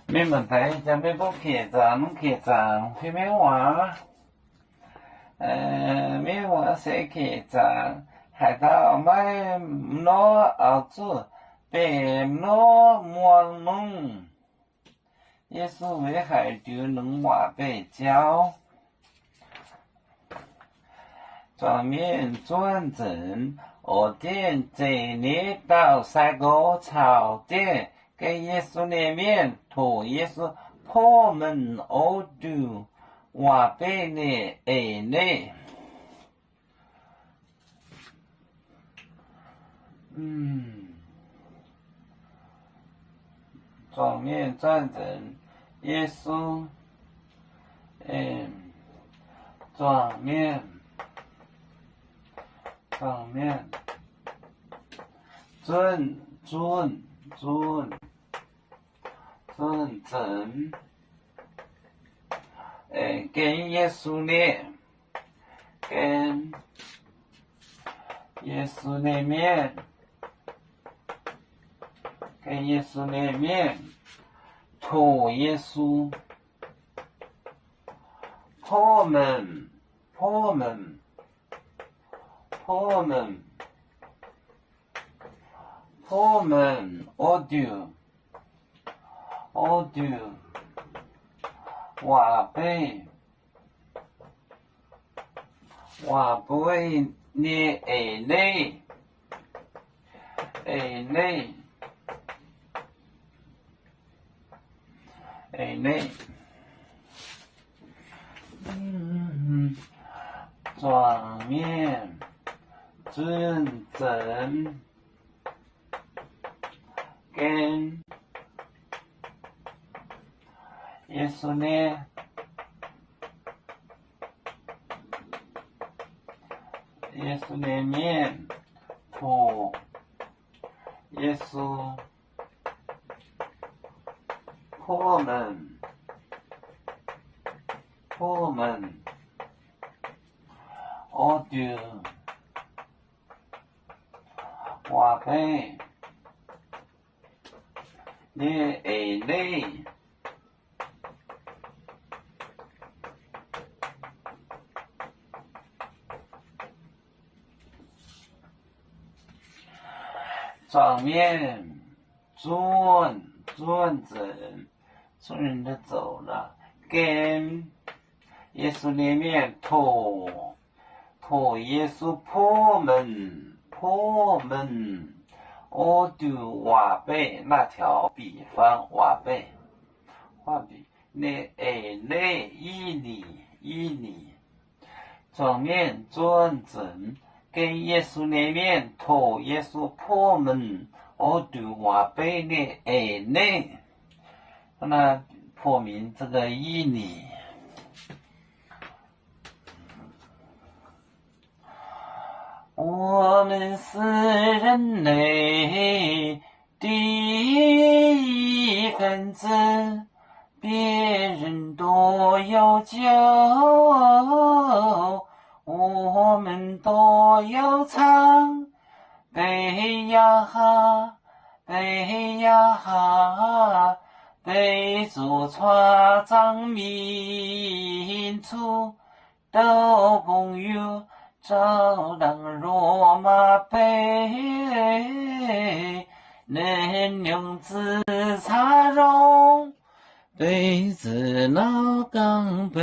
没问题，准备不客栈，去咩玩？咩玩谁客栈？海盗买唔攞澳洲，白唔攞毛弄。耶稣为海丢能话被教，转面转正，我点这里到三个朝点，给耶稣那面托耶稣破门而丢，话被呢呢。转面转正，耶稣，转面，正，跟耶稣呢，跟耶稣那面。跟耶稣那面，托耶稣，破门，我丢，话背你内。转面正正跟耶稣呢？耶稣的面托耶稣破门，我丢话背你内。转面转正，众人都走了，跟耶稣里面托耶稣破门，我丢话背那条比方话背，你内一里，转面转正。跟耶稣那面托耶稣破门，我丢话背的内，那破明这个义理。我们是人类的一份子，别人都有救，我们都要唱，背呀哈，背着船长民族都朋友，照当罗马背，能用自茶容，背着老钢杯。